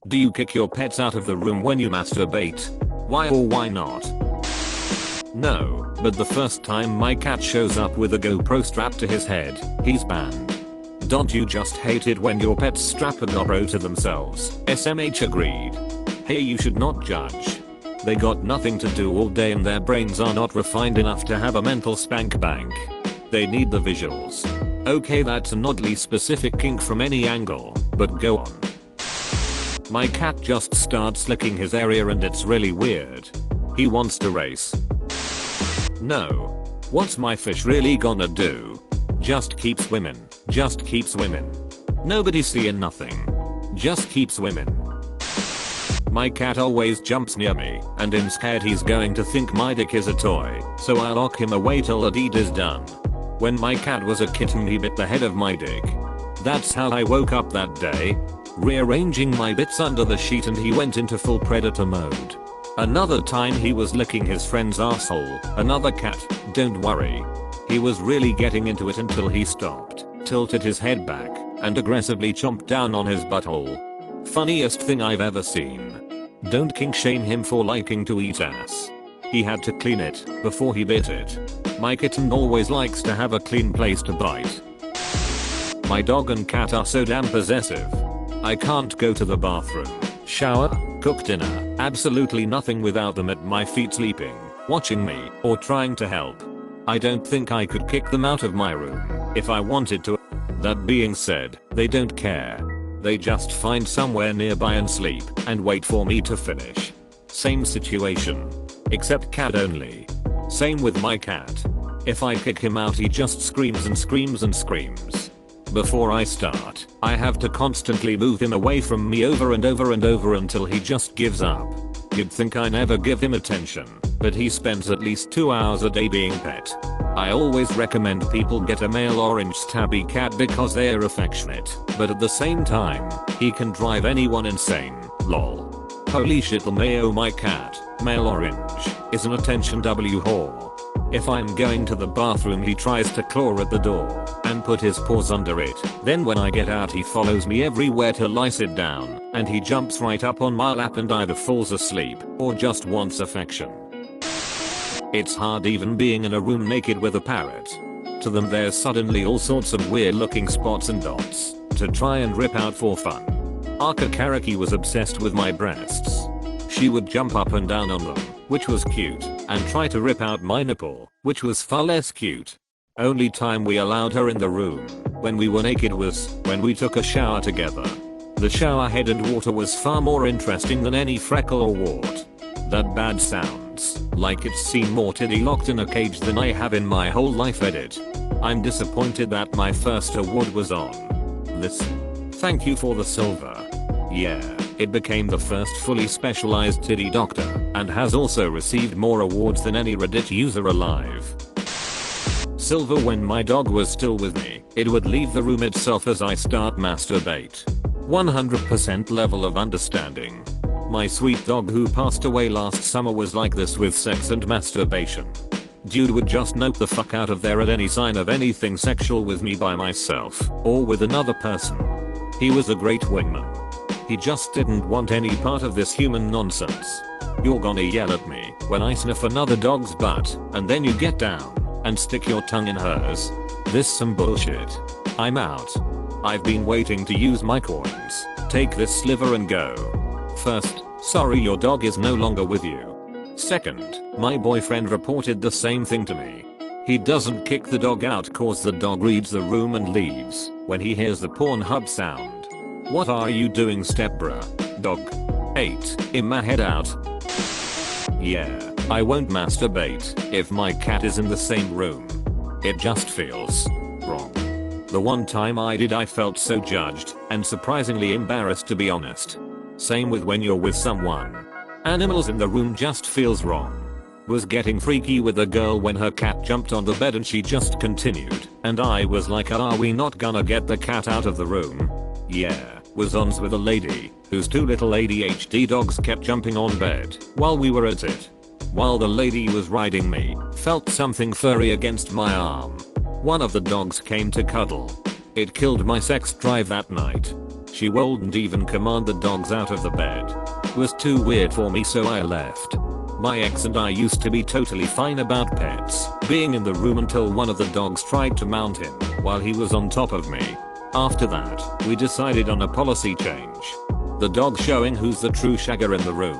Do you kick your pets out of the room when you masturbate? Why or why not? No, but the first time my cat shows up with a GoPro strapped to his head, he's banned. Don't you just hate it when your pets strap a GoPro to themselves? SMH agreed. Hey, you should not judge. They got nothing to do all day and their brains are not refined enough to have a mental spank bank. They need the visuals. Okay, that's an oddly specific kink from any angle, but go on. My cat just starts licking his area and it's really weird. He wants to race. No. What's my fish really gonna do? Just keep swimming. Just keep swimming. Nobody's seeing nothing. Just keep swimming. My cat always jumps near me, and I'm scared he's going to think my dick is a toy, so I lock him away till the deed is done. When my cat was a kitten he bit the head of my dick. That's how I woke up that day. Rearranging my bits under the sheet and he went into full predator mode. Another time he was licking his friend's asshole, another cat, don't worry. He was really getting into it until he stopped, tilted his head back, and aggressively chomped down on his butthole. Funniest thing I've ever seen. Don't kink shame him for liking to eat ass. He had to clean it before he bit it. My kitten always likes to have a clean place to bite. My dog and cat are so damn possessive. I can't go to the bathroom, shower, cook dinner, absolutely nothing without them at my feet sleeping, watching me, or trying to help. I don't think I could kick them out of my room if I wanted to. That being said, they don't care. They just find somewhere nearby and sleep and wait for me to finish. Same situation. Except cat only. Same with my cat. If I kick him out he just screams and screams and screams. Before I start, I have to constantly move him away from me over and over and over until he just gives up. You'd think I never give him attention, but he spends at least 2 hours a day being pet. I always recommend people get a male orange tabby cat because they are affectionate, but at the same time, he can drive anyone insane, lol. Holy shit, the mayo my cat, male orange, is an attention W whore. If I'm going to the bathroom he tries to claw at the door and put his paws under it. Then when I get out he follows me everywhere till I sit down, and he jumps right up on my lap and either falls asleep or just wants affection. It's hard even being in a room naked with a parrot. To them there's suddenly all sorts of weird looking spots and dots to try and rip out for fun. Arka Karaki was obsessed with my breasts. She would jump up and down on them, which was cute, and try to rip out my nipple, which was far less cute. Only time we allowed her in the room when we were naked was when we took a shower together. The shower head and water was far more interesting than any freckle or wart. That bad sounds like it's seen more titty locked in a cage than I have in my whole life. Edit. I'm disappointed that my first award was on this. Thank you for the silver. Yeah, it became the first fully specialized titty doctor and has also received more awards than any Reddit user alive. Silver. When my dog was still with me, it would leave the room itself as I start masturbate. 100% level of understanding. My sweet dog who passed away last summer was like this with sex and masturbation. Dude would just nope the fuck out of there at any sign of anything sexual with me by myself or with another person. He was a great wingman. He just didn't want any part of this human nonsense. You're gonna yell at me when I sniff another dog's butt and then you get down and stick your tongue in hers. This some bullshit. I'm out. I've been waiting to use my coins. Take this sliver and go. First, sorry your dog is no longer with you. Second, my boyfriend reported the same thing to me. He doesn't kick the dog out cause the dog reads the room and leaves when he hears the Pornhub sound. What are you doing, stepbruh? Dog. 8. In my head out. Yeah, I won't masturbate if my cat is in the same room. It just feels wrong. The one time I did I felt so judged and surprisingly embarrassed, to be honest. Same with when you're with someone. Animals in the room just feels wrong. Was getting freaky with a girl when her cat jumped on the bed and she just continued, and I was like, are we not gonna get the cat out of the room? Yeah, was ons with a lady whose 2 little ADHD dogs kept jumping on bed while we were at it. While the lady was riding me, felt something furry against my arm. One of the dogs came to cuddle. It killed my sex drive that night. She wouldn't even command the dogs out of the bed. Was too weird for me, so I left. My ex and I used to be totally fine about pets being in the room until one of the dogs tried to mount him while he was on top of me. After that, we decided on a policy change. The dog showing who's the true shagger in the room.